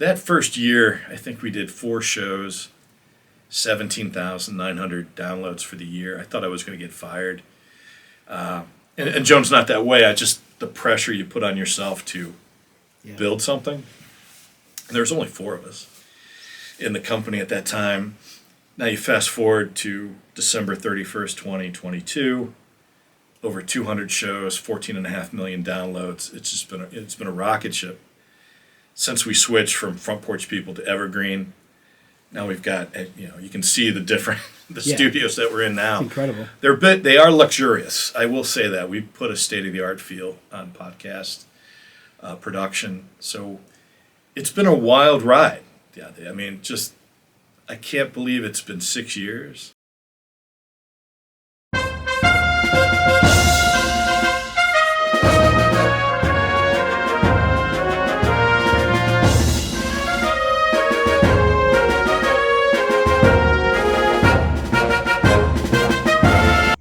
that first year, I think we did 4 shows, 17,900 downloads for the year. I thought I was going to get fired. And Joan's not that way. The pressure you put on yourself to build something. And there's only 4 of us in the company at that time. Now you fast forward to December 31st, 2022, over 200 shows, 14.5 million downloads. It's been a rocket ship since we switched from Front Porch People to Evergreen. Now we've got, you can see the studios that we're in now. It's incredible. They are luxurious. I will say that. We put a state-of-the-art feel on podcast production. So it's been a wild ride. Yeah, I mean, I can't believe it's been 6 years.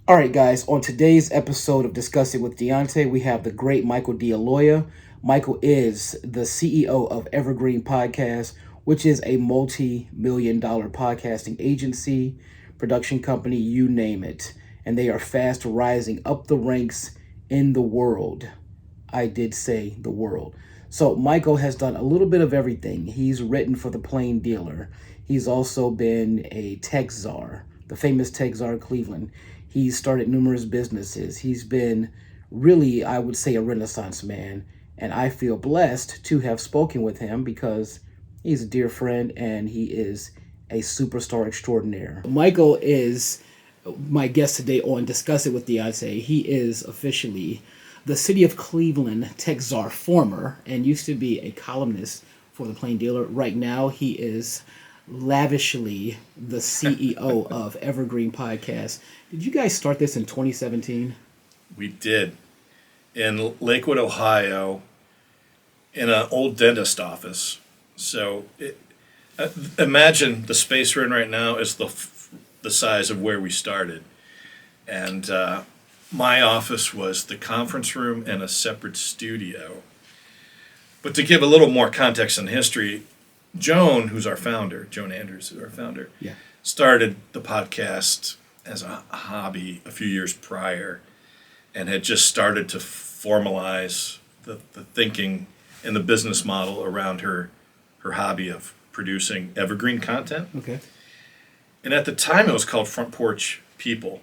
All right, guys, on today's episode of Discussing with Deante, we have the great Michael DeAloia. Michael is the CEO of Evergreen Podcasts, which is a multi-million-dollar podcasting agency, production company, you name it. And they are fast rising up the ranks in the world. I did say the world. So Michael has done a little bit of everything. He's written for The Plain Dealer. He's also been a tech czar, the famous tech czar of Cleveland. He's started numerous businesses. He's been really, I would say, a Renaissance man. And I feel blessed to have spoken with him because he's a dear friend and he is a superstar extraordinaire. Michael is my guest today on Discuss It with Deante. He is officially the City of Cleveland tech czar, former, and used to be a columnist for The Plain Dealer. Right now, he is lavishly the CEO of Evergreen Podcasts. Did you guys start this in 2017? We did. In Lakewood, Ohio, in an old dentist office. So imagine the space we're in right now is the size of where we started. And my office was the conference room and a separate studio. But to give a little more context and history, Joan, who's our founder, Joan Andrews, who's our founder, started the podcast as a hobby a few years prior and had just started to formalize the thinking and the business model around her hobby of producing evergreen content. Okay. And at the time, it was called Front Porch People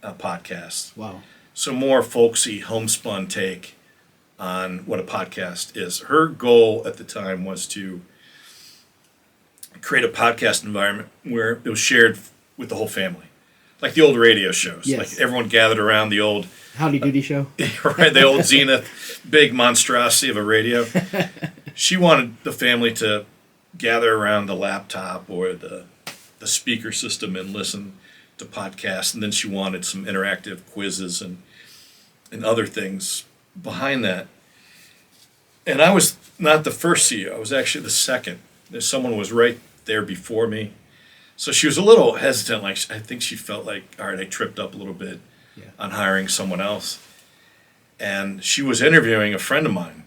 podcast. Wow. So more folksy, homespun take on what a podcast is. Her goal at the time was to create a podcast environment where it was shared with the whole family. Like the old radio shows. Yes. Like everyone gathered around the old... Howdy Doody show? Right, the old Zenith, big monstrosity of a radio. She wanted the family to gather around the laptop or the speaker system and listen to podcasts. And then she wanted some interactive quizzes and other things behind that. And I was not the first CEO. I was actually the second. Someone was right there before me. So she was a little hesitant. Like I think she felt like, all right, I tripped up a little bit on hiring someone else. And she was interviewing a friend of mine.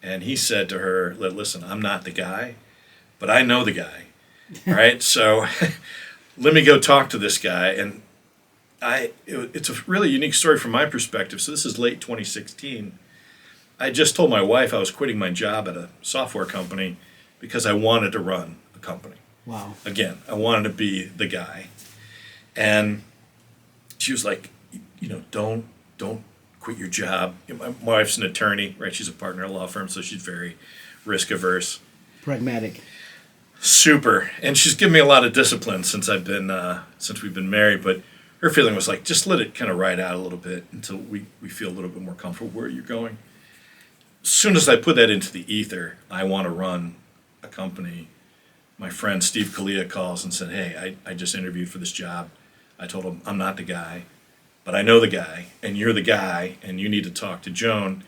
And he said to her, listen, I'm not the guy, but I know the guy. Right? So let me go talk to this guy. And it's a really unique story from my perspective. So this is late 2016. I just told my wife I was quitting my job at a software company because I wanted to run a company. Wow. Again, I wanted to be the guy. And she was like, don't quit your job. My wife's an attorney, right? She's a partner at a law firm, so she's very risk averse. Pragmatic. Super. And she's given me a lot of discipline since we've been married, but her feeling was like, just let it kind of ride out a little bit until we feel a little bit more comfortable where you're going. As soon as I put that into the ether, I want to run a company. My friend Steve Kalia calls and said, hey, I just interviewed for this job. I told him, I'm not the guy, but I know the guy, and you're the guy, and you need to talk to Joan.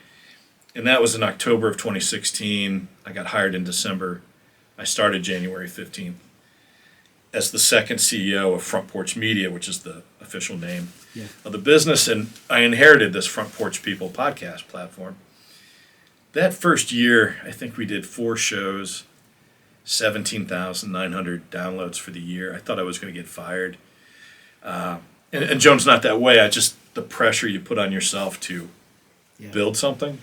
And that was in October of 2016. I got hired in December. I started January 15th as the second CEO of Front Porch Media, which is the official name of the business. And I inherited this Front Porch People podcast platform. that first year, I think we did 4 shows, 17,900 downloads for the year. I thought I was going to get fired. And Joan's not that way. The pressure you put on yourself to build something.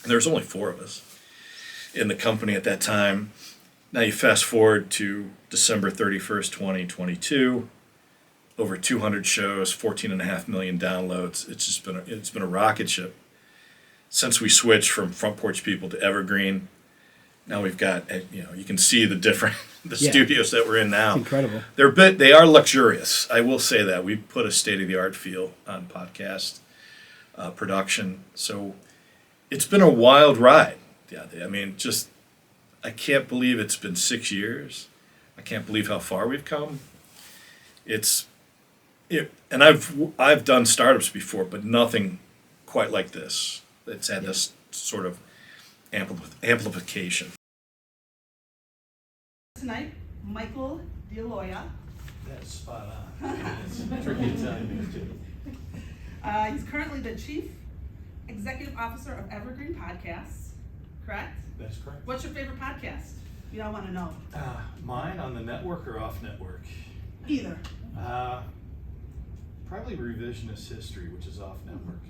And there was only 4 of us in the company at that time. Now you fast forward to December 31st, 2022, over 200 shows, 14.5 million downloads. It's been a rocket ship. Since we switched from Front Porch People to Evergreen, now we've got, you can see the studios that we're in now. It's incredible. They are luxurious. I will say that. We put a state-of-the-art feel on podcast production. So it's been a wild ride. Yeah, I mean, I can't believe it's been 6 years. I can't believe how far we've come. And I've done startups before, but nothing quite like this. It's had this sort of amplification. Tonight, Michael DeAloia. That's spot on. It's tricky Italian too. He's currently the Chief Executive Officer of Evergreen Podcasts, correct? That's correct. What's your favorite podcast? We all want to know. Mine on the network or off network? Either. Probably Revisionist History, which is off network.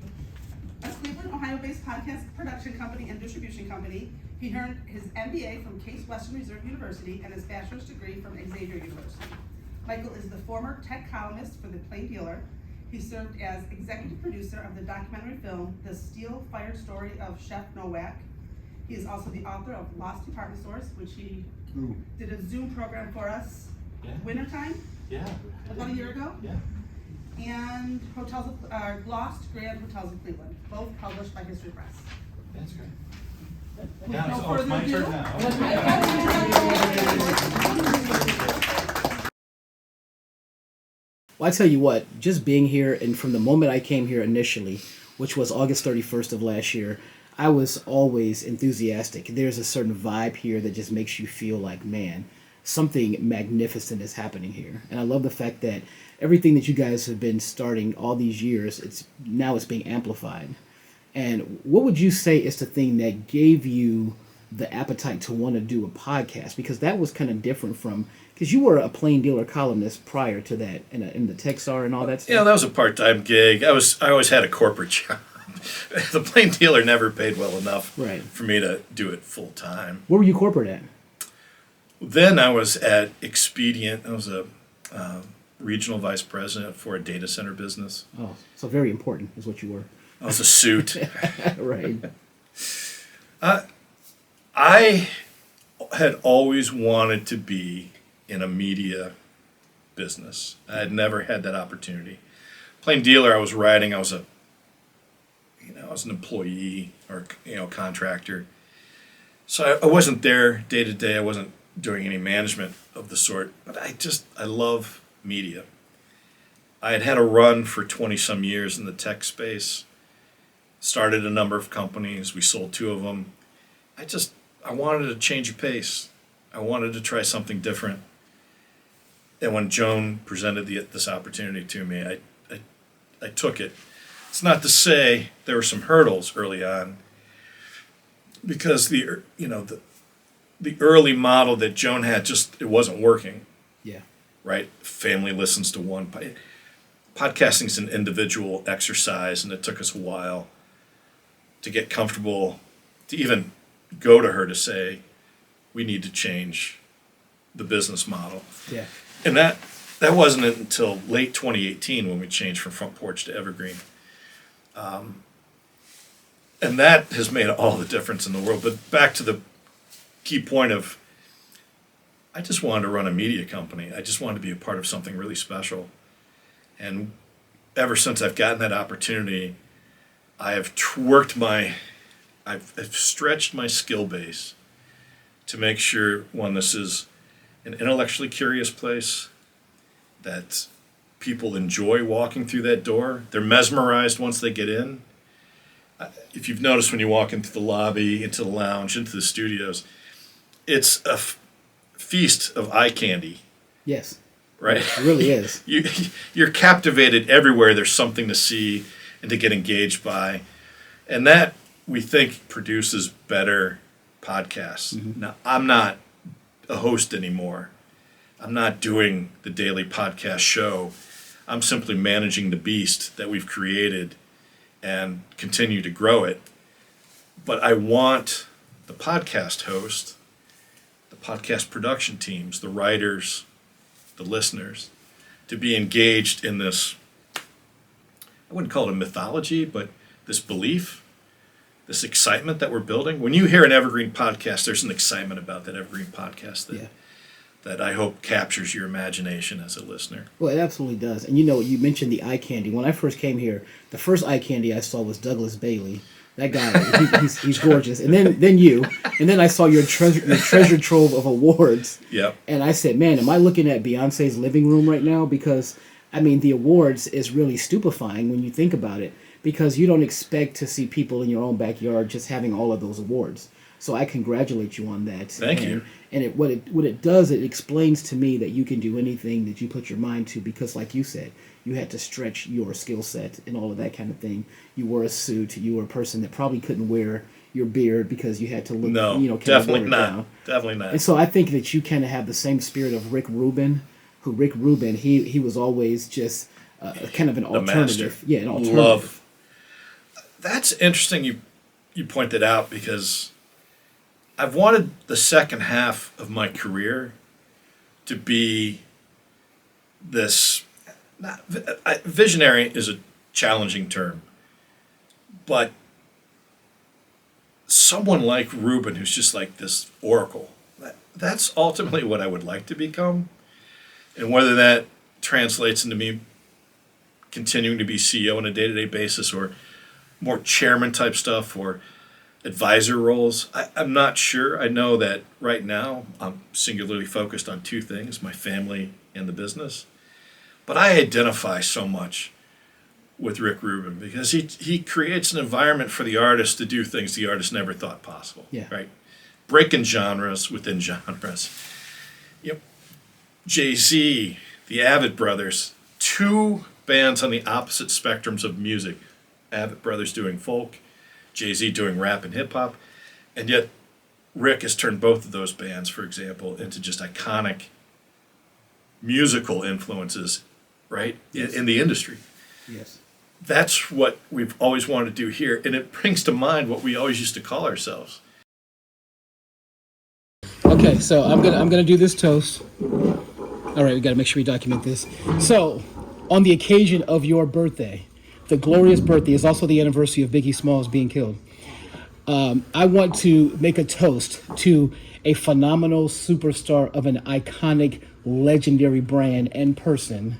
A Cleveland, Ohio-based podcast production company and distribution company. He earned his MBA from Case Western Reserve University and his bachelor's degree from Xavier University. Michael is the former tech columnist for The Plain Dealer. He served as executive producer of the documentary film The Steel-Fired Story of Chef Nowak. He is also the author of Lost Department Stores, which he did a Zoom program for us. Wintertime? Yeah. About a year ago? Yeah. And Lost Grand Hotels of Cleveland, both published by History Press. That's great. No Now it's further my ado. turn now. Well, I tell you what, just being here, and from the moment I came here initially, which was August 31st of last year, I was always enthusiastic. There's a certain vibe here that just makes you feel like, man, something magnificent is happening here. And I love the fact that everything that you guys have been starting all these years, it's being amplified. And what would you say is the thing that gave you the appetite to want to do a podcast? Because that was kind of different from, because you were a Plain Dealer columnist prior to that in the Texar and all that stuff. Yeah, that was a part-time gig. I always had a corporate job. The Plain Dealer never paid well enough for me to do it full-time. Where were you corporate at? Then I was at Expedient. I was a regional vice president for a data center business. Oh, so very important is what you were. I was a suit. Right. I had always wanted to be in a media business. I had never had that opportunity. Plain Dealer, I was writing. I was an employee or contractor. So I wasn't there day to day. I wasn't doing any management of the sort. But I love media. I had a run for 20 some years in the tech space. Started a number of companies. We sold 2 of them. I wanted to change of pace. I wanted to try something different. And when Joan presented this opportunity to me, I took it. It's not to say there were some hurdles early on, because the early model that Joan had it wasn't working. Yeah. Right? Family listens to one. Podcasting is an individual exercise, and it took us a while to get comfortable to even go to her to say, we need to change the business model. Yeah. And that wasn't until late 2018 when we changed from Front Porch to Evergreen. And that has made all the difference in the world. But back to the key point of, I just wanted to run a media company. I just wanted to be a part of something really special. And ever since I've gotten that opportunity, I've stretched my skill base to make sure, one, this is an intellectually curious place, that people enjoy walking through that door. They're mesmerized once they get in. If you've noticed, when you walk into the lobby, into the lounge, into the studios, it's a feast of eye candy. Yes. Right? It really is. You're captivated everywhere. There's something to see and to get engaged by. And that we think produces better podcasts. Now, I'm not a host anymore. I'm not doing the daily podcast show. I'm simply managing the beast that we've created and continue to grow it. But I want the podcast host, the podcast production teams, the writers, the listeners, to be engaged in this, I wouldn't call it a mythology, but this belief, this excitement that we're building. When you hear an Evergreen podcast, there's an excitement about that Evergreen podcast that I hope captures your imagination as a listener. Well, it absolutely does. And you mentioned the eye candy. When I first came here, the first eye candy I saw was Douglas Bailey. That guy, he's gorgeous. And then you, and then I saw your treasure trove of awards. Yep. And I said, man, am I looking at Beyonce's living room right now? Because I mean, the awards is really stupefying when you think about it, because you don't expect to see people in your own backyard just having all of those awards. So I congratulate you on that. Thank you. And what it does, it explains to me that you can do anything that you put your mind to, because like you said, you had to stretch your skill set and all of that kind of thing. You wore a suit. You were a person that probably couldn't wear your beard because you had to look, definitely not. Down. Definitely not. And so I think that you kind of have the same spirit of Rick Rubin, he was always just kind of an alternative. Master. Yeah, an alternative. Love. That's interesting you point that out, because I've wanted the second half of my career to be this, visionary is a challenging term, but someone like Rubin, who's just like this oracle, that's ultimately what I would like to become. And whether that translates into me continuing to be CEO on a day-to-day basis, or more chairman type stuff, or advisor roles, I'm not sure. I know that right now I'm singularly focused on two things, my family and the business. But I identify so much with Rick Rubin, because he creates an environment for the artist to do things the artist never thought possible. Yeah. Right? Breaking genres within genres. Yep. Jay-Z, the Avett Brothers, two bands on the opposite spectrums of music. Avett Brothers doing folk, Jay-Z doing rap and hip-hop, and yet Rick has turned both of those bands, for example, into just iconic musical influences, right, in the industry. Yes. That's what we've always wanted to do here, and it brings to mind what we always used to call ourselves. Okay, so I'm gonna do this toast. All right, we got to make sure we document this. So, on the occasion of your birthday, the glorious birthday, is also the anniversary of Biggie Smalls being killed. I want to make a toast to a phenomenal superstar of an iconic, legendary brand and person,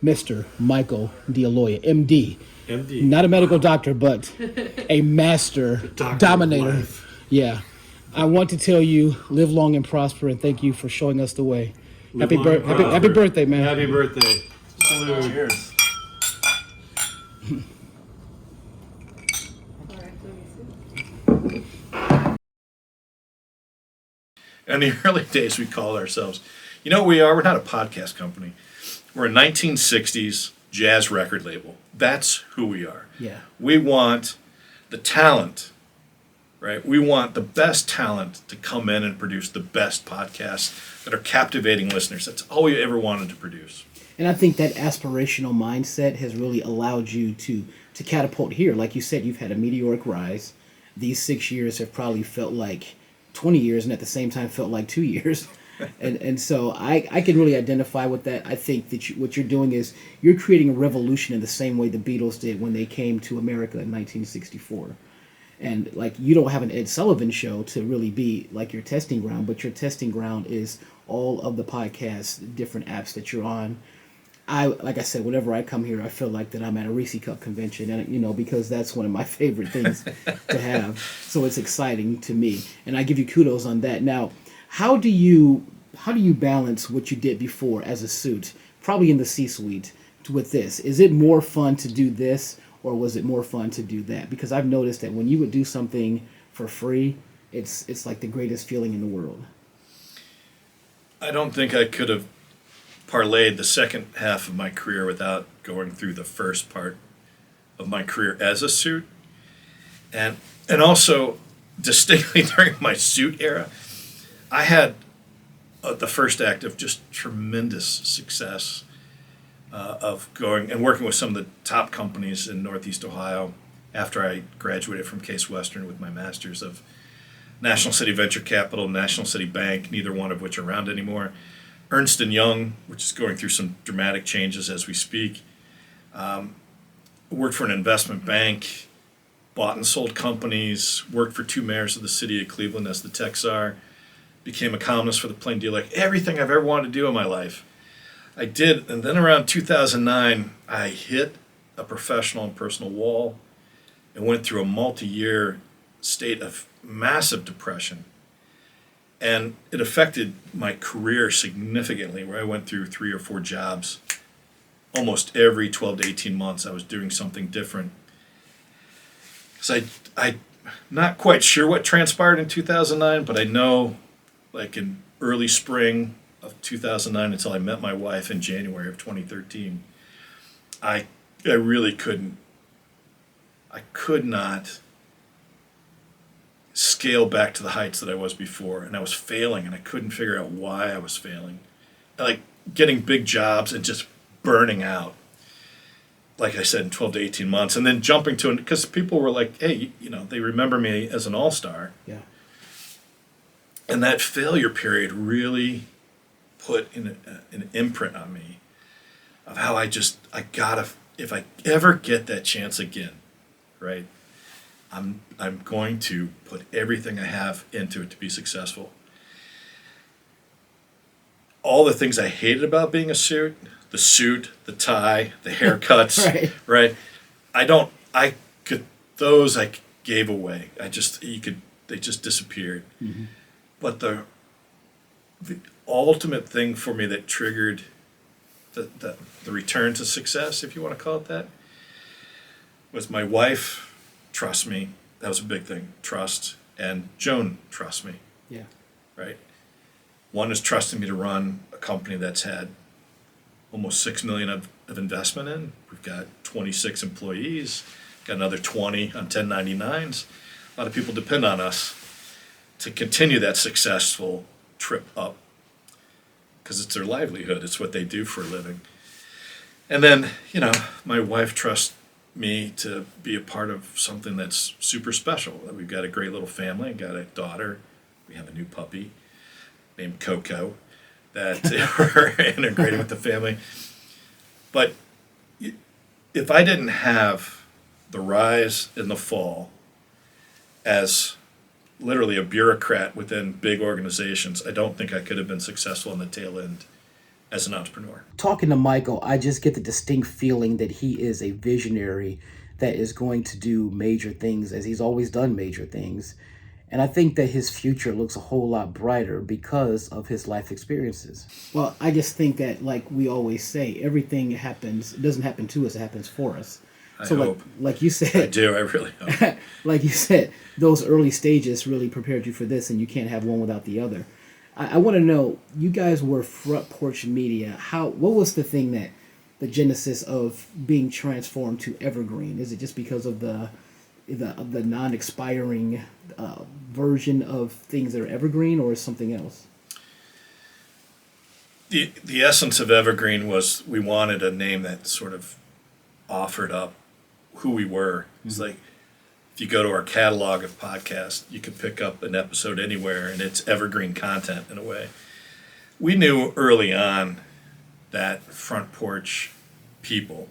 Mr. Michael DeAloia, MD. MD. Not a medical doctor, but a master dominator. Yeah. I want to tell you, live long and prosper, and thank you for showing us the way. Happy birthday, man. Happy birthday. Salute. Cheers. In the early days, we called ourselves, you know what we are? We're not a podcast company. We're a 1960s jazz record label. That's who we are. Yeah. We want the talent, right? We want the best talent to come in and produce the best podcasts that are captivating listeners. That's all we ever wanted to produce. And I think that aspirational mindset has really allowed you to catapult here. Like you said, you've had a meteoric rise. These 6 years have probably felt like 20 years, and at the same time felt like 2 years. And so I can really identify with that. I think that what you're doing is you're creating a revolution in the same way the Beatles did when they came to America in 1964. And like, you don't have an Ed Sullivan show to really be like your testing ground, but your testing ground is all of the podcasts, different apps that you're on. Like I said, whenever I come here, I feel like that I'm at a Reese Cup convention, and because that's one of my favorite things to have. So it's exciting to me, and I give you kudos on that. Now, how do you balance what you did before as a suit, probably in the C-suite, with this? Is it more fun to do this, or was it more fun to do that? Because I've noticed that when you would do something for free, it's like the greatest feeling in the world. I don't think I could have parlayed the second half of my career without going through the first part of my career as a suit. And And also, distinctly during my suit era, I had the first act of just tremendous success of going and working with some of the top companies in Northeast Ohio after I graduated from Case Western with my master's of National City Venture Capital, National City Bank, neither one of which are around anymore. Ernst & Young, which is going through some dramatic changes as we speak. Worked for an investment bank, bought and sold companies, worked for 2 mayors of the city of Cleveland as the tech czar, became a columnist for the Plain Dealer. Like everything I've ever wanted to do in my life, I did. And then around 2009, I hit a professional and personal wall and went through a multi-year state of massive depression. And it affected my career significantly, where I went through 3 or 4 jobs. Almost every 12 to 18 months, I was doing something different. So I'm not quite sure what transpired in 2009, but I know, like in early spring of 2009 until I met my wife in January of 2013, I really could not scale back to the heights that I was before, and I was failing, and I couldn't figure out why I was failing. Like getting big jobs and just burning out, like I said, in 12 to 18 months, and then jumping to it, because people were like, hey, they remember me as an all-star. Yeah. And that failure period really put in an imprint on me of how I gotta, if I ever get that chance again, right, I'm going to put everything I have into it to be successful. All the things I hated about being the suit, the tie, the haircuts, right? I gave away. They just disappeared. Mm-hmm. But the ultimate thing for me that triggered the return to success, if you want to call it that, was my wife trust me. That was a big thing. Trust. And Joan trust me. Yeah. Right? One is trusting me to run a company that's had almost $6 million of investment in. We've got 26 employees, got another 20 on 1099s. A lot of people depend on us to continue that successful trip up because it's their livelihood. It's what they do for a living. And then, my wife trusts me to be a part of something that's super special. We've got a great little family, got a daughter. We have a new puppy named Coco that we're integrating with the family. But if I didn't have the rise and the fall as literally a bureaucrat within big organizations, I don't think I could have been successful in the tail end as an entrepreneur. Talking to Michael, I just get the distinct feeling that he is a visionary that is going to do major things, as he's always done major things. And I think that his future looks a whole lot brighter because of his life experiences. Well, I just think that, like we always say, everything happens, it doesn't happen to us, it happens for us. I So hope. like you said, I do, I really hope. like you said, those early stages really prepared you for this, and you can't have one without the other. I want to know, you guys were Front Porch Media. What was the thing that the genesis of being transformed to Evergreen? Is it just because of the non-expiring version of things that are evergreen, or is something else? The essence of Evergreen was we wanted a name that sort of offered up who we were. It's like, if you go to our catalog of podcasts, you can pick up an episode anywhere, and it's evergreen content in a way. We knew early on that Front Porch People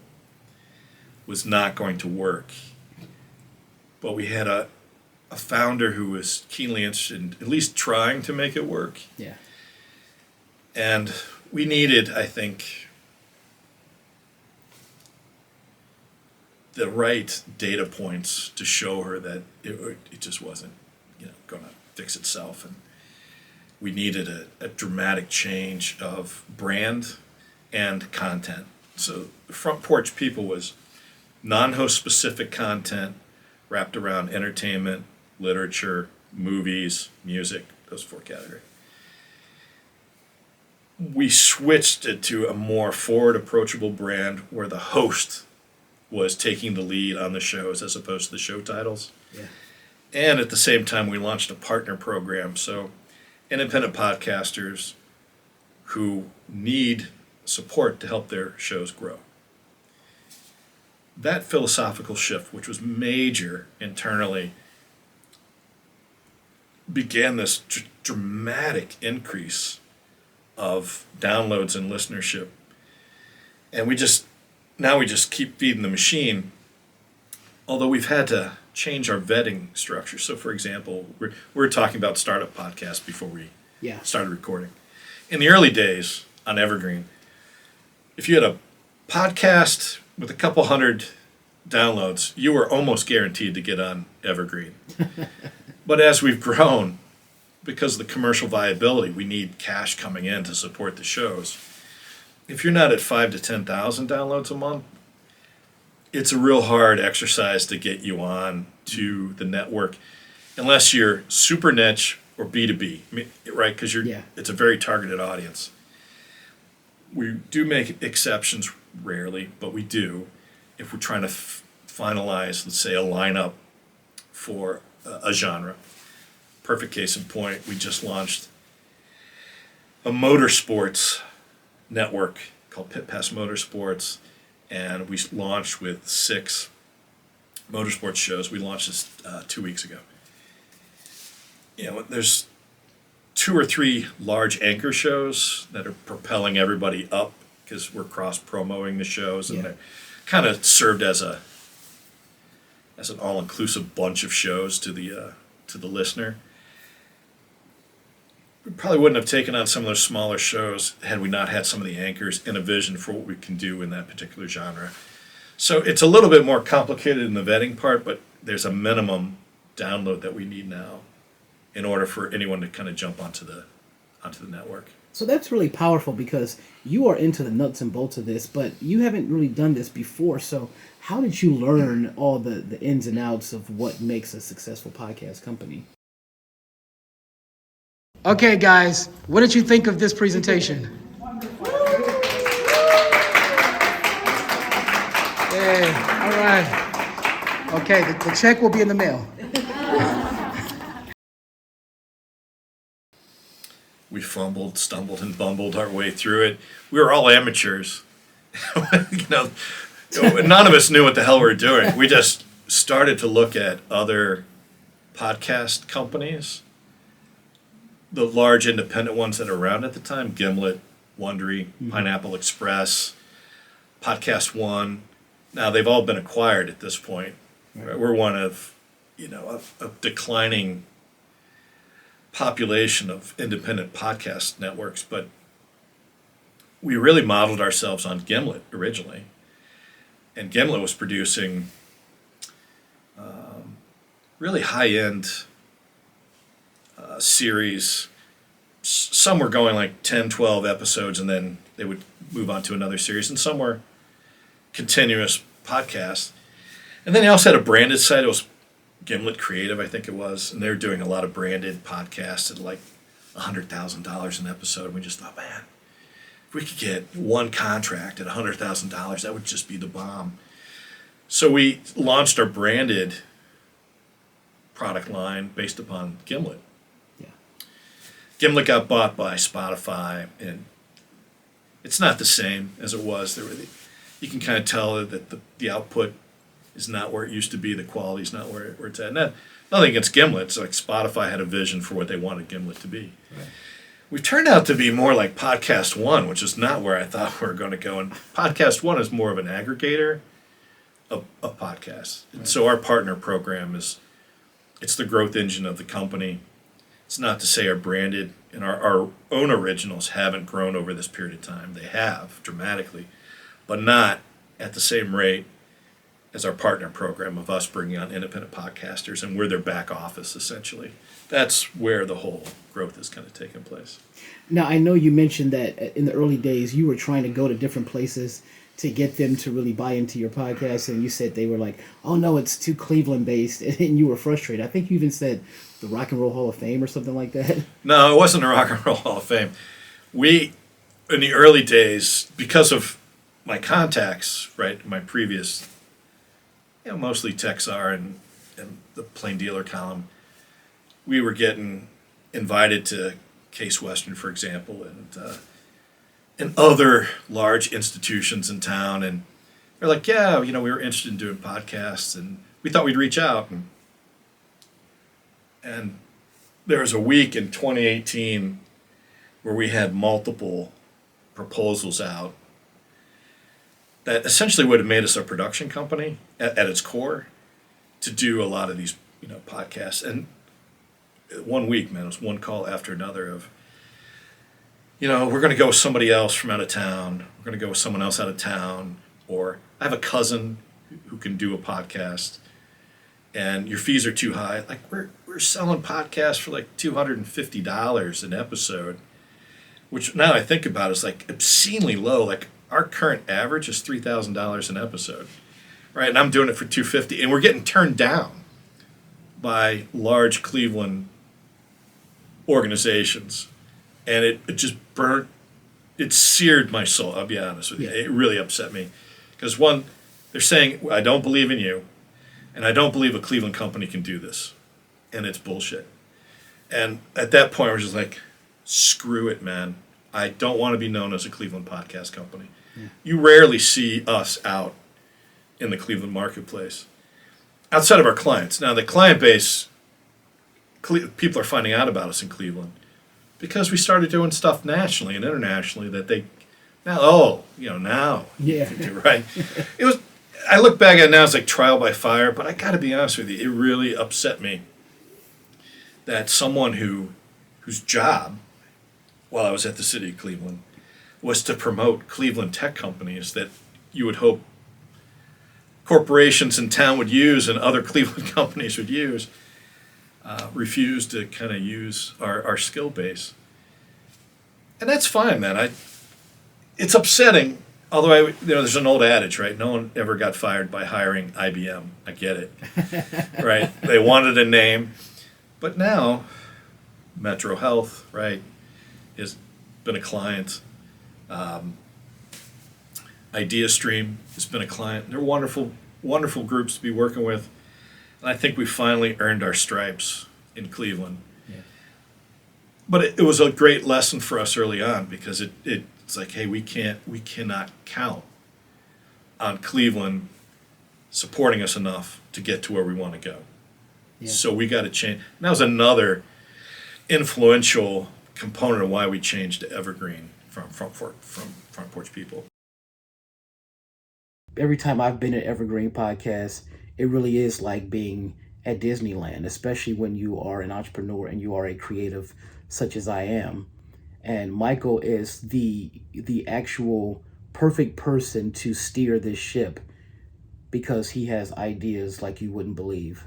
was not going to work, but we had a founder who was keenly interested in at least trying to make it work. Yeah. And we needed, I think, the right data points to show her that it just wasn't, going to fix itself, and we needed a dramatic change of brand and content. So Front Porch People was non-host specific content wrapped around entertainment, literature, movies, music, those 4 categories. We switched it to a more forward, approachable brand where the host was taking the lead on the shows as opposed to the show titles. Yeah. And at the same time, we launched a partner program. So independent podcasters who need support to help their shows grow. That philosophical shift, which was major internally, began this dramatic increase of downloads and listenership. And we just keep feeding the machine, although we've had to change our vetting structure. So, for example, we were talking about startup podcasts before we started recording. In the early days on Evergreen, if you had a podcast with a couple hundred downloads, you were almost guaranteed to get on Evergreen. But as we've grown, because of the commercial viability, we need cash coming in to support the shows. If you're not at 5,000 to 10,000 downloads a month, it's a real hard exercise to get you on to the network, unless you're super niche or B2B, right? Because it's a very targeted audience. We do make exceptions rarely, but we do if we're trying to finalize, let's say, a lineup for a genre. Perfect case in point, we just launched a motorsports network called Pit Pass Motorsports, and we launched with 6 motorsports shows. We launched this 2 weeks ago. There's 2 or 3 large anchor shows that are propelling everybody up because we're cross-promoting the shows, and they're kind of served as an all-inclusive bunch of shows to the listener. We probably wouldn't have taken on some of those smaller shows had we not had some of the anchors and a vision for what we can do in that particular genre. So it's a little bit more complicated in the vetting part, but there's a minimum download that we need now in order for anyone to kind of jump onto the network. So that's really powerful because you are into the nuts and bolts of this, but you haven't really done this before. So how did you learn all the ins and outs of what makes a successful podcast company? Okay, guys, what did you think of this presentation? Yeah, all right. Okay, the check will be in the mail. We fumbled, stumbled, and bumbled our way through it. We were all amateurs. None of us knew what the hell we were doing. We just started to look at other podcast companies, the large independent ones that are around at the time: Gimlet, Wondery, Pineapple Express, Podcast One. Now they've all been acquired at this point. Right. We're one of, a declining population of independent podcast networks, but we really modeled ourselves on Gimlet originally. And Gimlet was producing really high-end series. Some were going like 10, 12 episodes, and then they would move on to another series, and some were continuous podcasts. And then they also had a branded site. It was Gimlet Creative, I think it was, and they were doing a lot of branded podcasts at like $100,000 an episode. We just thought, man, if we could get one contract at $100,000, that would just be the bomb. So we launched our branded product line based upon Gimlet. Yeah. Gimlet got bought by Spotify, and it's not the same as it was. You can kind of tell that the output is not where it used to be. The quality is not where it's at. Nothing against Gimlet. It's like Spotify had a vision for what they wanted Gimlet to be. Right. We've turned out to be more like Podcast One, which is not where I thought we were going to go. And Podcast One is more of an aggregator of podcasts. And so our partner program it's the growth engine of the company. It's not to say our branded and our own originals haven't grown over this period of time. They have dramatically, but not at the same rate as our partner program of us bringing on independent podcasters, and we're their back office essentially. That's where the whole growth is kind of taking place. Now, I know you mentioned that in the early days you were trying to go to different places to get them to really buy into your podcast, and you said they were like, oh no, it's too Cleveland based, and you were frustrated. I think you even said the Rock and Roll Hall of Fame or something like that. No, it wasn't the Rock and Roll Hall of Fame. We, in the early days, because of my contacts, right, my previous, mostly Texar in the Plain Dealer column, we were getting invited to Case Western, for example, and other large institutions in town. And they're like, yeah, we were interested in doing podcasts, and we thought we'd reach out. And there was a week in 2018 where we had multiple proposals out that essentially would have made us a production company at its core to do a lot of these, podcasts. And 1 week, man, it was one call after another of, we're going to go with somebody else from out of town. We're going to go with someone else out of town. Or I have a cousin who can do a podcast, and your fees are too high. Like we're selling podcasts for like $250 an episode, which now I think about is like obscenely low. Like our current average is $3,000 an episode, right? And I'm doing it for $250, and we're getting turned down by large Cleveland organizations, and it just it seared my soul. I'll be honest with you. It really upset me because one, they're saying I don't believe in you, and I don't believe a Cleveland company can do this, and it's bullshit. And at that point, I was just like, screw it, man. I don't want to be known as a Cleveland podcast company. Yeah. You rarely see us out in the Cleveland marketplace outside of our clients. Now, the client base, people are finding out about us in Cleveland because we started doing stuff nationally and internationally that they now, Yeah. right? It was. I look back at it now as like trial by fire, but I got to be honest with you, it really upset me that someone whose job while I was at the city of Cleveland was to promote Cleveland tech companies that you would hope corporations in town would use and other Cleveland companies would use, refused to kind of use our skill base. And that's fine, man. It's upsetting. Although there's an old adage, right? No one ever got fired by hiring IBM. I get it, right? They wanted a name, but now Metro Health, right, has been a client. IdeaStream has been a client. They're wonderful, wonderful groups to be working with, and I think we finally earned our stripes in Cleveland. Yeah. But it was a great lesson for us early on because it's like, hey, we cannot count on Cleveland supporting us enough to get to where we want to go. Yeah. So we got to change. And that was another influential component of why we changed to Evergreen from Front Porch People. Every time I've been at Evergreen Podcasts, it really is like being at Disneyland, especially when you are an entrepreneur and you are a creative such as I am. And Michael is the actual perfect person to steer this ship because he has ideas like you wouldn't believe.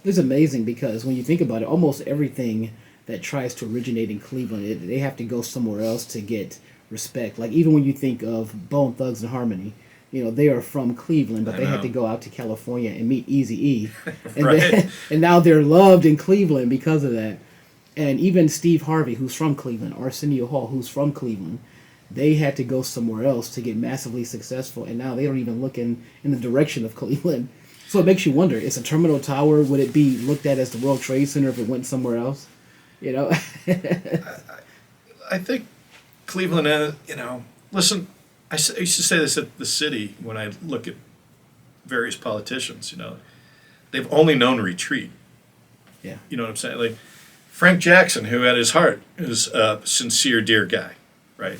It's amazing because when you think about it, almost everything that tries to originate in Cleveland, they have to go somewhere else to get respect. Like even when you think of Bone Thugs and Harmony, they are from Cleveland, but they had to go out to California and meet Eazy-E. And, right. And now they're loved in Cleveland because of that. And even Steve Harvey, who's from Cleveland, Arsenio Hall, who's from Cleveland, they had to go somewhere else to get massively successful, and now they don't even look in the direction of Cleveland. So it makes you wonder, is a terminal tower, would it be looked at as the World Trade Center if it went somewhere else? I think Cleveland, listen, I used to say this at the city when I look at various politicians, they've only known retreat. Yeah. You know what I'm saying? Like Frank Jackson, who at his heart is a sincere, dear guy, right?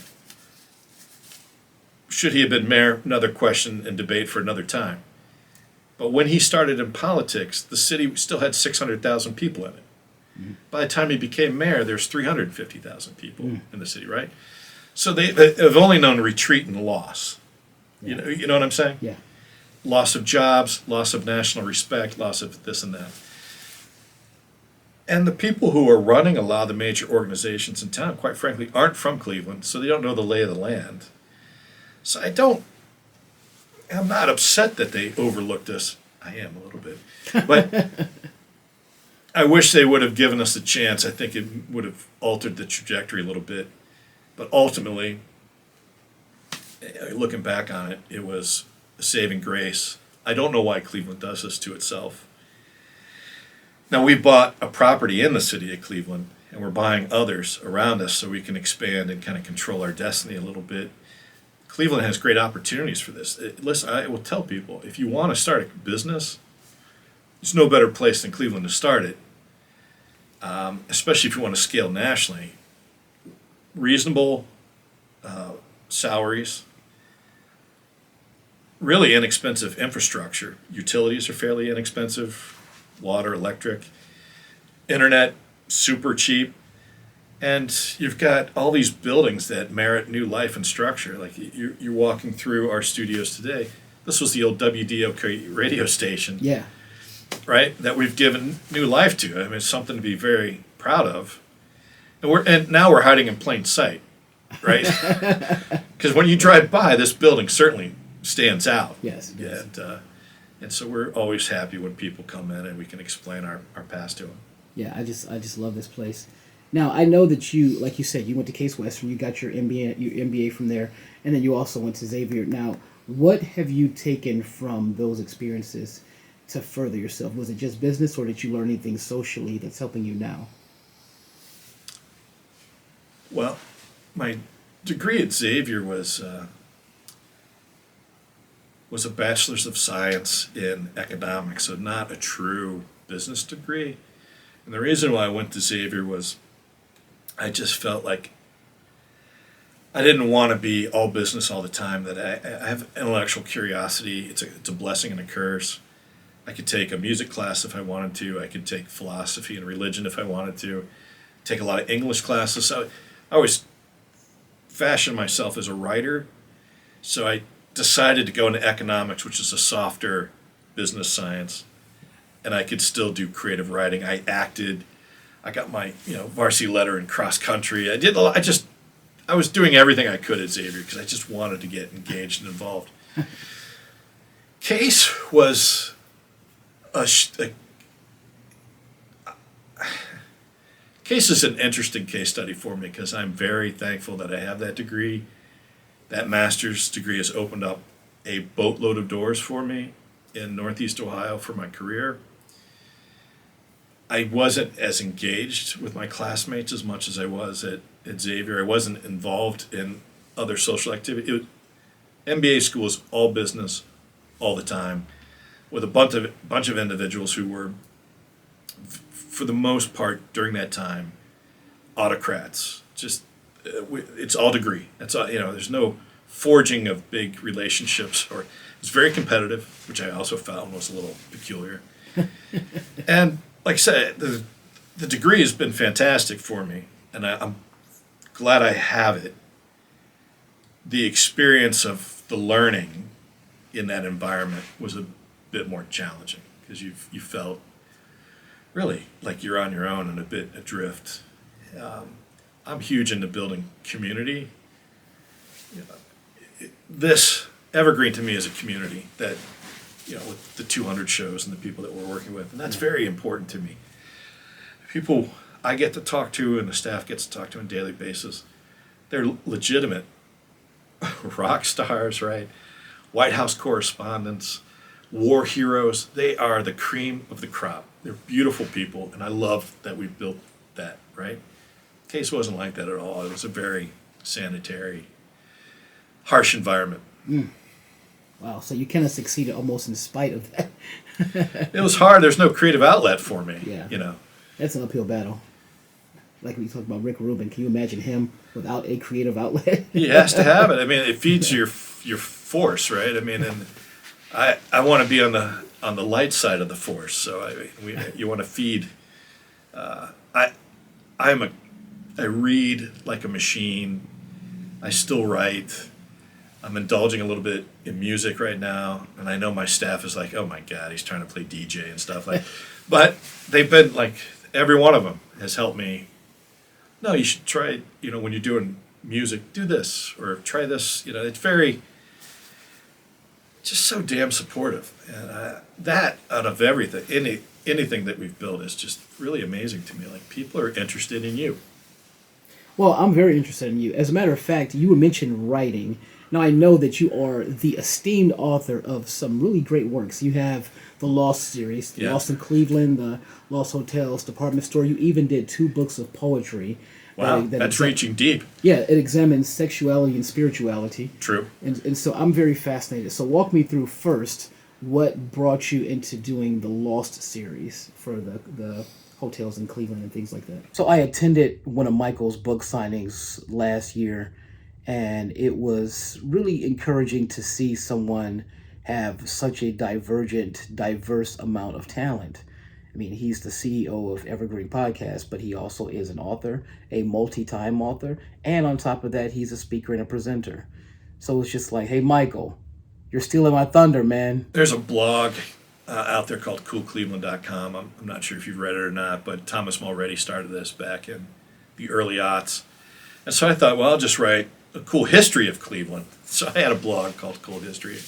Should he have been mayor? Another question and debate for another time. But when he started in politics, the city still had 600,000 people in it. Mm-hmm. By the time he became mayor, there's 350,000 people in the city, right? So they've only known retreat and loss. Yeah. You know what I'm saying? Yeah. Loss of jobs, loss of national respect, loss of this and that. And the people who are running a lot of the major organizations in town, quite frankly, aren't from Cleveland, so they don't know the lay of the land. So I'm not upset that they overlooked us. I am a little bit. But I wish they would have given us a chance. I think it would have altered the trajectory a little bit. But ultimately, looking back on it, it was a saving grace I don't know why Cleveland does this to itself. Now, we bought a property in the city of Cleveland, and we're buying others around us so we can expand and kind of control our destiny a little bit. Cleveland has great opportunities for this. Listen, I will tell people, if you want to start a business, there's no better place than Cleveland to start it, especially if you want to scale nationally. Reasonable salaries, really inexpensive infrastructure. Utilities are fairly inexpensive, water, electric, internet, super cheap. And you've got all these buildings that merit new life and structure. Like you're walking through our studios today. This was the old WDOK radio station, Yeah. right? That we've given new life to. I mean, it's something to be very proud of. And now we're hiding in plain sight, right? Because when you drive by, this building certainly stands out. Yes. Yes. And so we're always happy when people come in and we can explain our past to them. Yeah, I just love this place. Now, I know that you, like you said, you went to Case Western, you got your MBA from there, and then you also went to Xavier. Now, what have you taken from those experiences to further yourself? Was it just business, or did you learn anything socially that's helping you now? Well, my degree at Xavier was a bachelor's of science in economics, so not a true business degree. And the reason why I went to Xavier was I just felt like I didn't want to be all business all the time. That I have intellectual curiosity. It's a blessing and a curse. I could take a music class if I wanted to. I could take philosophy and religion if I wanted to. Take a lot of English classes. So I always fashioned myself as a writer. So I decided to go into economics, which is a softer business science, and I could still do creative writing. I acted. I got my varsity letter in cross country. I did a lot. I was doing everything I could at Xavier because I just wanted to get engaged and involved. Case was Case is an interesting case study for me because I'm very thankful that I have that degree. That master's degree has opened up a boatload of doors for me in Northeast Ohio for my career. I wasn't as engaged with my classmates as much as I was at Xavier. I wasn't involved in other social activity. MBA school is all business all the time with a bunch of individuals who were, for the most part during that time, autocrats. Just it's all degree. It's all, there's no forging of big relationships, or it's very competitive, which I also found was a little peculiar. And like I said, the degree has been fantastic for me, and I'm glad I have it. The experience of the learning in that environment was a bit more challenging because you felt really like you're on your own and a bit adrift. I'm huge into building community. This Evergreen to me is a community that, with the 200 shows and the people that we're working with, and that's very important to me. People I get to talk to and the staff gets to talk to on a daily basis, they're legitimate rock stars, right? White House correspondents, war heroes. They are the cream of the crop. They're beautiful people, and I love that we've built that, right? Case wasn't like that at all. It was a very sanitary, harsh environment. Wow, so you kind of succeeded almost in spite of that. It was hard. There's no creative outlet for me. Yeah. That's an uphill battle. Like we talked about Rick Rubin, can you imagine him without a creative outlet? He has to have it. I mean, it feeds your force, right? I mean, and I want to be on the light side of the force. So you want to feed. I read like a machine. I still write. I'm indulging a little bit in music right now, and I know my staff is like, "Oh my God, he's trying to play DJ and stuff." But they've been like, every one of them has helped me. No, you should try. When you're doing music, do this or try this. It's very, just so damn supportive, and that out of everything, anything that we've built is just really amazing to me. Like, people are interested in you. Well, I'm very interested in you. As a matter of fact, you mentioned writing. Now, I know that you are the esteemed author of some really great works. You have the Lost series, the Yeah. Lost in Cleveland, the Lost Hotels, Department Store. You even did 2 books of poetry. Wow, that that's exa- reaching deep. Yeah, it examines sexuality and spirituality. True. And so I'm very fascinated. So walk me through first what brought you into doing the Lost series for the hotels in Cleveland and things like that. So I attended one of Michael's book signings last year, and it was really encouraging to see someone have such a diverse amount of talent. I mean, he's the CEO of Evergreen Podcasts, but he also is an author, a multi-time author, and on top of that, he's a speaker and a presenter. So it's just like, hey, Michael, you're stealing my thunder, man. There's a blog out there called coolcleveland.com. I'm not sure if you've read it or not, but Thomas Mulready started this back in the early aughts. And so I thought, well, I'll just write a cool history of Cleveland. So I had a blog called Cool History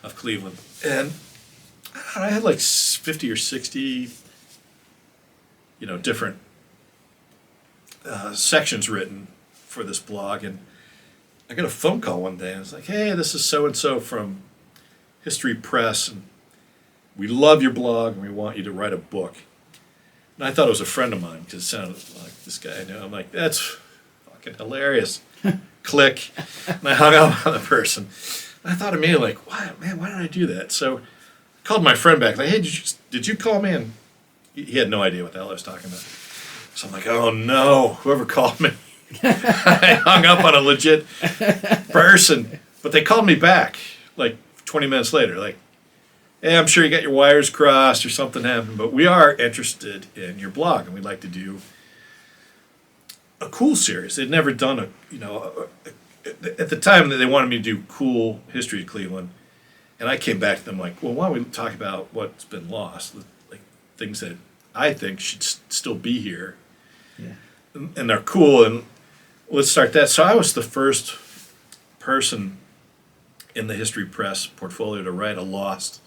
of Cleveland. And I had like 50 or 60, different sections written for this blog. And I got a phone call one day. And I was like, hey, this is so-and-so from History Press. And we love your blog and we want you to write a book. And I thought it was a friend of mine because it sounded like this guy I know. I'm like, that's fucking hilarious. Click. And I hung up on the person. And I thought immediately, like, why did I do that? So I called my friend back, like, hey, did you call me? And he had no idea what the hell I was talking about. So I'm like, oh no, whoever called me. I hung up on a legit person. But they called me back like 20 minutes later, like, hey, I'm sure you got your wires crossed or something happened, but we are interested in your blog and we'd like to do a cool series. They'd never done at the time that they wanted me to do cool history of Cleveland. And I came back to them like, well, why don't we talk about what's been lost, like things that I think should still be here. Yeah. And they're cool, and let's start that. So I was the first person in the History Press portfolio to write a Lost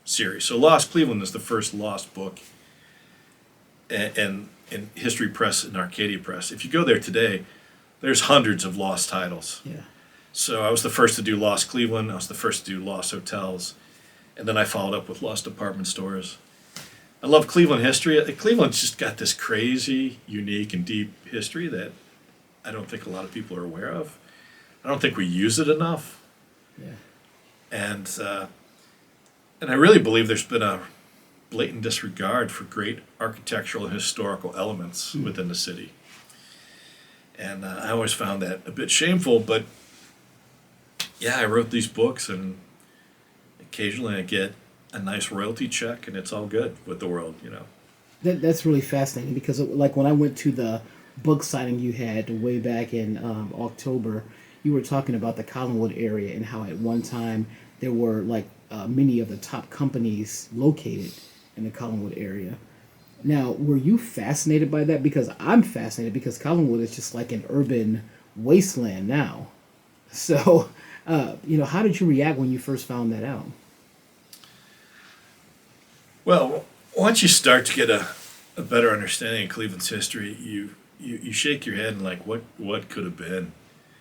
series. So Lost Cleveland is the first Lost book in History Press and Arcadia Press. If you go there today, there's hundreds of Lost titles. Yeah. So I was the first to do Lost Cleveland. I was the first to do Lost Hotels. And then I followed up with Lost Department Stores. I love Cleveland history. Cleveland's just got this crazy, unique, and deep history that I don't think a lot of people are aware of. I don't think we use it enough. Yeah. And I really believe there's been a blatant disregard for great architectural and historical elements within the city. And I always found that a bit shameful, but yeah, I wrote these books, and occasionally I get a nice royalty check, and it's all good with the world, That's really fascinating because, like, when I went to the book signing you had way back in October, you were talking about the Collinwood area and how at one time there were like many of the top companies located in the Collinwood area. Now, were you fascinated by that? Because I'm fascinated because Collinwood is just like an urban wasteland now. So, how did you react when you first found that out? Well, once you start to get a better understanding of Cleveland's history, you shake your head and like, what could have been?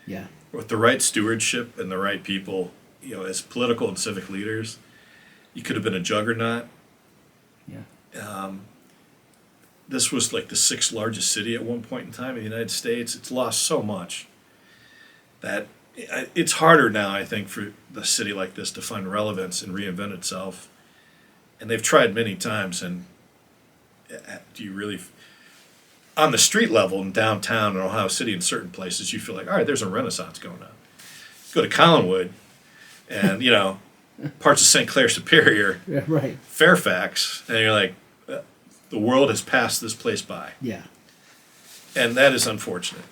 Yeah. With the right stewardship and the right people, as political and civic leaders, you could have been a juggernaut. Yeah. This was like the 6th largest city at one point in time in the United States. It's lost so much that it's harder now, I think, for the city like this to find relevance and reinvent itself. And they've tried many times. And do you really, on the street level in downtown in Ohio City, in certain places, you feel like, all right, there's a renaissance going on. Go to Collinwood, and parts of St. Clair Superior, Yeah. Right. Fairfax, and you're like, the world has passed this place by. Yeah. And that is unfortunate.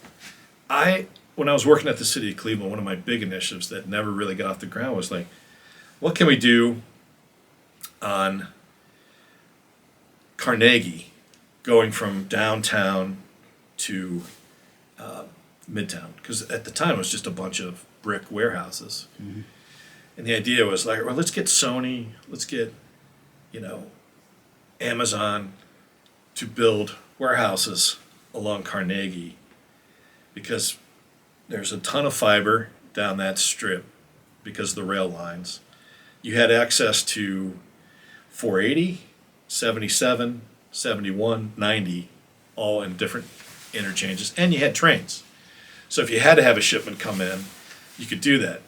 When I was working at the city of Cleveland, one of my big initiatives that never really got off the ground was like, what can we do on Carnegie, going from downtown to Midtown? Because at the time it was just a bunch of brick warehouses. Mm-hmm. And the idea was like, well, let's get Sony, let's get, Amazon to build warehouses along Carnegie, because there's a ton of fiber down that strip because of the rail lines. You had access to 480, 77, 71, 90, all in different interchanges, and you had trains. So if you had to have a shipment come in, you could do that.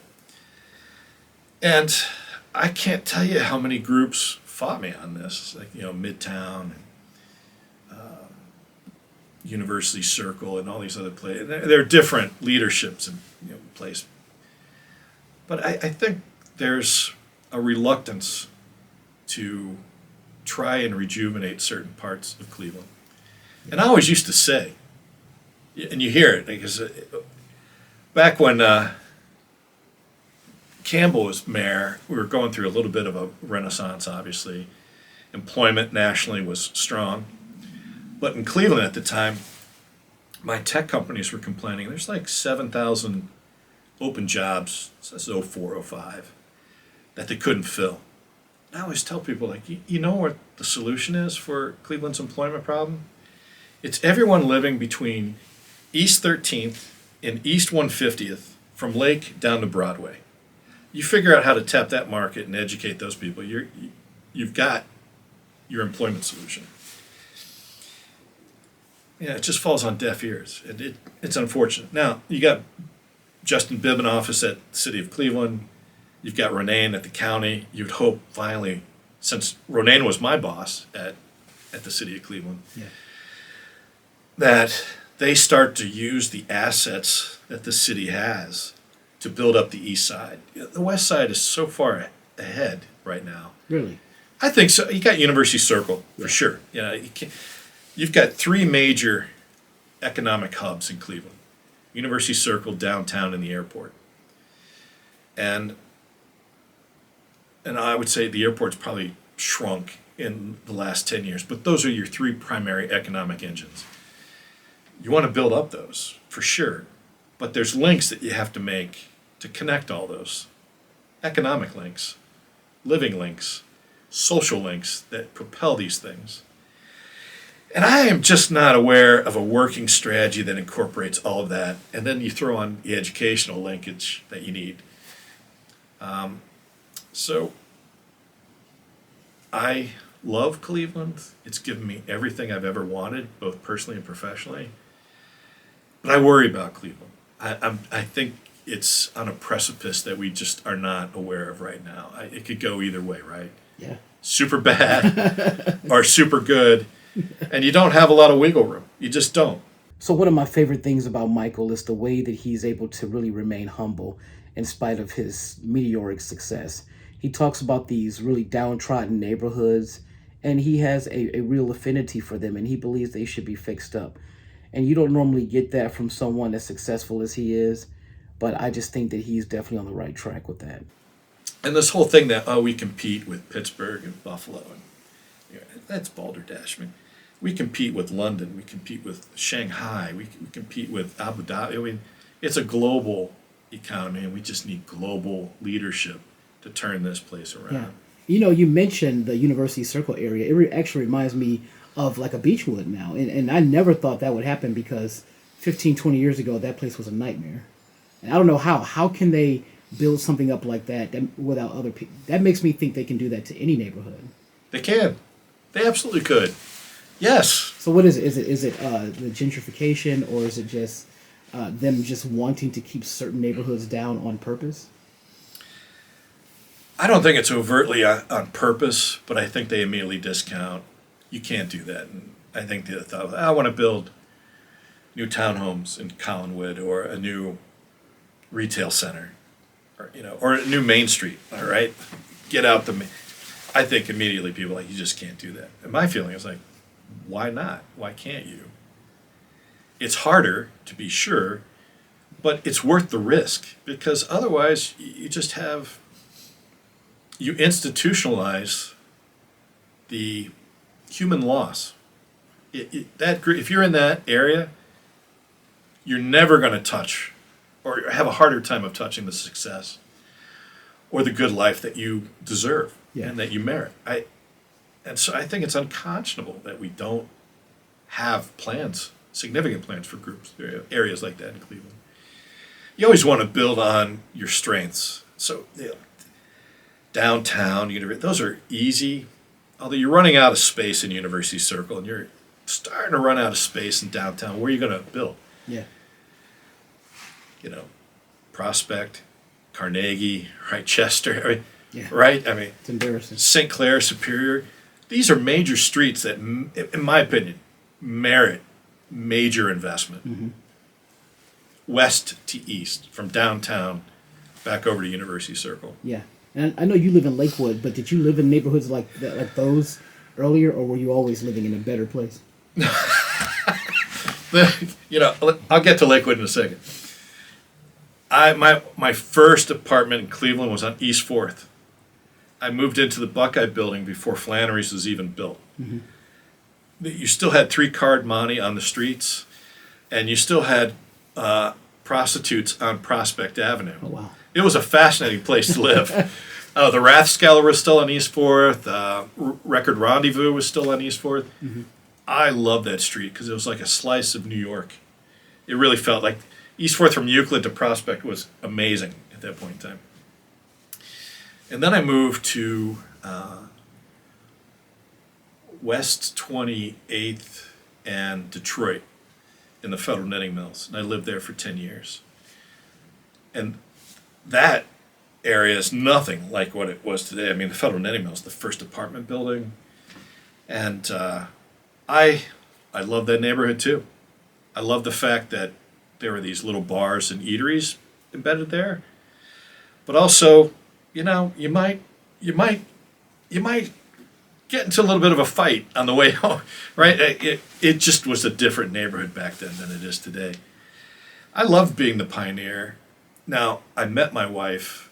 And I can't tell you how many groups fought me on this, like, Midtown, University Circle, and all these other places. There are different leaderships in place. But I think there's a reluctance to try and rejuvenate certain parts of Cleveland. And I always used to say, and you hear it, because back when Campbell was mayor, we were going through a little bit of a renaissance, obviously. Employment nationally was strong. But in Cleveland at the time, my tech companies were complaining there's like 7,000 open jobs, so that's 04, 05, that they couldn't fill. And I always tell people, like, you know what the solution is for Cleveland's employment problem? It's everyone living between East 13th and East 150th from Lake down to Broadway. You figure out how to tap that market and educate those people, you've got your employment solution. It just falls on deaf ears. It's unfortunate. Now, you got Justin Bibb in office at the City of Cleveland. You've got Ronayne at the county. You'd hope finally, since Ronayne was my boss at the City of Cleveland, that they start to use the assets that the city has to build up the east side. The west side is so far ahead right now. Really? I think so. You got University Circle, for sure. You've got three major economic hubs in Cleveland: University Circle, downtown, and the airport. And I would say the airport's probably shrunk in the last 10 years, but those are your three primary economic engines. You want to build up those, for sure, but there's links that you have to make to connect all those. Economic links, living links, social links that propel these things. And I am just not aware of a working strategy that incorporates all of that. And then you throw on the educational linkage that you need. So I love Cleveland. It's given me everything I've ever wanted, both personally and professionally. But I worry about Cleveland. I think it's on a precipice that we just are not aware of right now. It could go either way, right? Yeah. Super bad or super good. And you don't have a lot of wiggle room. You just don't. So one of my favorite things about Michael is the way that he's able to really remain humble in spite of his meteoric success. He talks about these really downtrodden neighborhoods, and he has a real affinity for them, and he believes they should be fixed up. And you don't normally get that from someone as successful as he is, but I just think that he's definitely on the right track with that. And this whole thing that, we compete with Pittsburgh and Buffalo, and that's balderdash. I mean, we compete with London, we compete with Shanghai, we compete with Abu Dhabi. I mean, it's a global economy, and we just need global leadership to turn this place around. Yeah. You mentioned the University Circle area. It actually reminds me of like a Beechwood now. And I never thought that would happen because 15, 20 years ago, that place was a nightmare. And I don't know how can they build something up like that without other people? That makes me think they can do that to any neighborhood. They can. They absolutely could. Yes. So what is it? Is it the gentrification, or is it just them just wanting to keep certain neighborhoods down on purpose? I don't think it's overtly on purpose, but I think they immediately discount. You can't do that. And I think they thought, I want to build new townhomes in Collinwood, or a new retail center, or a new Main Street. All right, get out I think immediately people are like, you just can't do that. And my feeling is like, why not? Why can't you? It's harder, to be sure, but it's worth the risk, because otherwise you institutionalize the human loss. If you're in that area, you're never going to touch, or have a harder time of touching, the success or the good life that you deserve and that you merit. And so I think it's unconscionable that we don't have plans, significant plans for groups, areas like that in Cleveland. you always want to build on your strengths. So downtown, those are easy. Although you're running out of space in University Circle, and you're starting to run out of space in downtown. Where are you going to build? Yeah. Prospect, Carnegie, right, Chester, Yeah. right? I mean, It's embarrassing. St. Clair, Superior. These are major streets that, in my opinion, merit major investment. Mm-hmm. West to east, from downtown back over to University Circle. Yeah. And I know you live in Lakewood, but did you live in neighborhoods like that, like those earlier, or were you always living in a better place? I'll get to Lakewood in a second. My first apartment in Cleveland was on East 4th. I moved into the Buckeye building before Flannery's was even built. Mm-hmm. You still had 3-card money on the streets, and you still had prostitutes on Prospect Avenue. Oh, wow. It was a fascinating place to live. The Rathskeller was still on East 4th. Record Rendezvous was still on East 4th. Mm-hmm. I loved that street because it was like a slice of New York. It really felt like East 4th from Euclid to Prospect was amazing at that point in time. And then I moved to West 28th and Detroit in the Federal Knitting Mills. And I lived there for 10 years. And that area is nothing like what it was today. I mean, the Federal Knitting Mills, the first apartment building. And I love that neighborhood too. I love the fact that there were these little bars and eateries embedded there. But also, you might get into a little bit of a fight on the way home, right? It just was a different neighborhood back then than it is today. I loved being the pioneer. Now, I met my wife.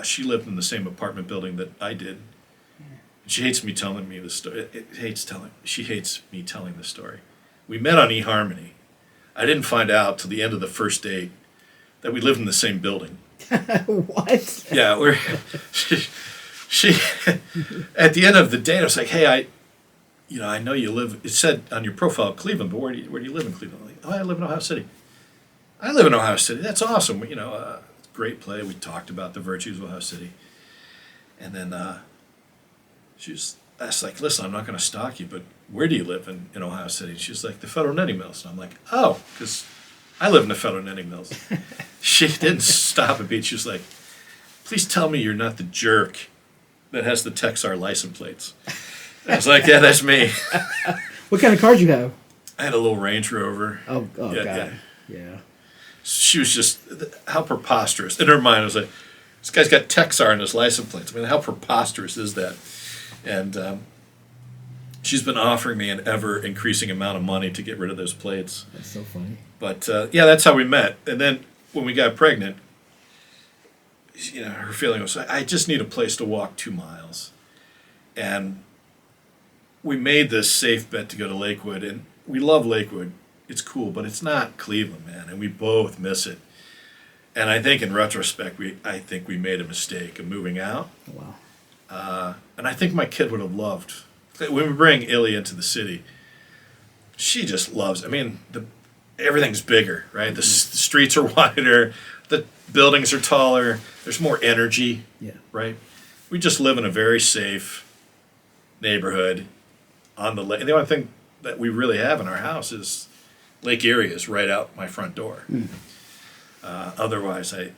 She lived in the same apartment building that I did. She hates me telling me the story. She hates me telling the story. We met on eHarmony. I didn't find out till the end of the first date that we lived in the same building. What? Yeah, she at the end of the date, I was like, hey, I know you live. It said on your profile Cleveland, but where do you live in Cleveland? I'm like, oh, I live in Ohio City. I live in Ohio City. That's awesome. Great play. We talked about the virtues of Ohio City, and then I was like, listen, I'm not going to stalk you, but where do you live in Ohio City? She was like, the Federal Knitting Mills. And I'm like, oh, because I live in the Federal Knitting Mills. She didn't stop a beat. She was like, please tell me you're not the jerk that has the Texar license plates. I was like, yeah, that's me. What kind of car do you have? I had a little Range Rover. Oh Yeah, God. Yeah. She was just, how preposterous. In her mind, I was like, this guy's got Texar in his license plates. I mean, how preposterous is that? And she's been offering me an ever-increasing amount of money to get rid of those plates. That's so funny. But, yeah, that's how we met. And then when we got pregnant, her feeling was, I just need a place to walk 2 miles. And we made this safe bet to go to Lakewood. And we love Lakewood. It's cool, but it's not Cleveland, man. And we both miss it. And I think in retrospect, I think we made a mistake of moving out. Wow. And I think my kid would have loved, when we bring Illy into the city, she just loves, everything's bigger, right? The streets are wider, the buildings are taller, there's more energy, Yeah. right? We just live in a very safe neighborhood on the lake. And the only thing that we really have in our house is Lake Erie is right out my front door. Otherwise, it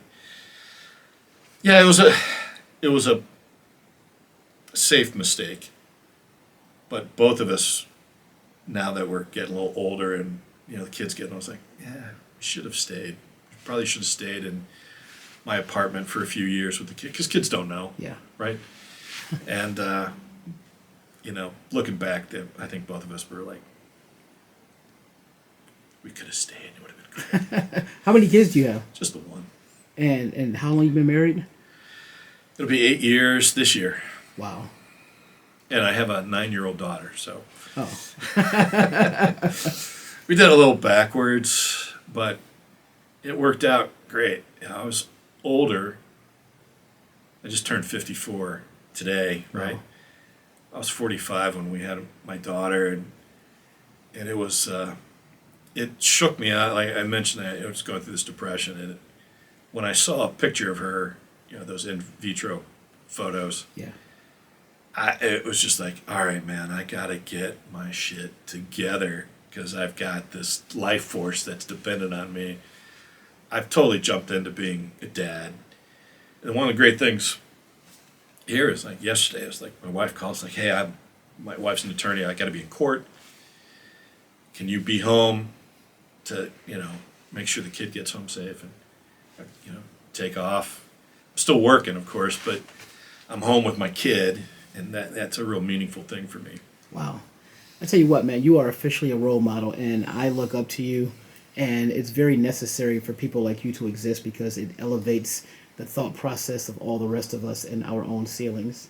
was a safe mistake. But both of us, now that we're getting a little older and the kids getting, I was like, yeah, we should have stayed. Probably should have stayed in my apartment for a few years with the kids, because kids don't know, Yeah. right? And looking back, I think both of us were like, we could have stayed. It would have been great. How many kids do you have? Just the one. And how long you been married? It'll be 8 years this year. Wow. And I have a 9-year-old daughter, so. Oh. We did a little backwards, but it worked out great. I was older. I just turned 54 today, right? Wow. I was 45 when we had my daughter, and it was it shook me. Like I mentioned, I was going through this depression, and when I saw a picture of her, those in vitro photos, Yeah. It was just like, all right, man, I gotta get my shit together because I've got this life force that's dependent on me. I've totally jumped into being a dad, and one of the great things here is like yesterday, it's like my wife calls like, hey, my wife's an attorney. I got to be in court. Can you be home to make sure the kid gets home safe and take off? I'm still working, of course, but I'm home with my kid, and that's a real meaningful thing for me. Wow. I tell you what, man, you are officially a role model, and I look up to you, and it's very necessary for people like you to exist because it elevates the thought process of all the rest of us and our own ceilings.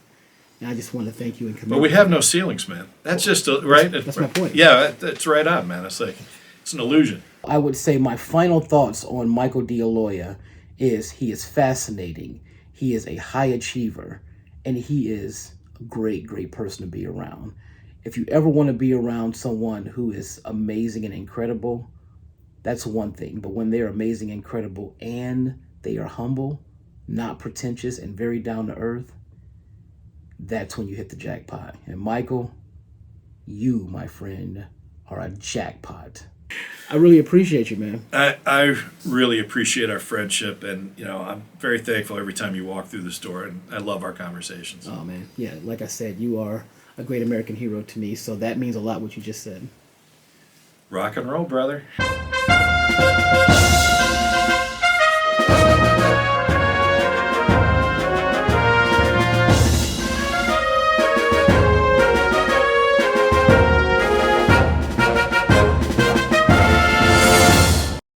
And I just want to thank you and commend But we you. have no ceilings, man. That's just right. That's my point. Yeah, that's right on, man. It's like it's an illusion. I would say my final thoughts on Michael DeAloia is he is fascinating. He is a high achiever, and he is a great, great person to be around. If you ever want to be around someone who is amazing and incredible, that's one thing. But when they're amazing, incredible, and they are humble, not pretentious, and very down to earth, that's when you hit the jackpot. And Michael, you, my friend, are a jackpot. I really appreciate you, man. I really appreciate our friendship, and I'm very thankful every time you walk through this door, and I love our conversations. Oh, man. Yeah, like I said, you are a great American hero to me, so that means a lot what you just said. Rock and roll, brother.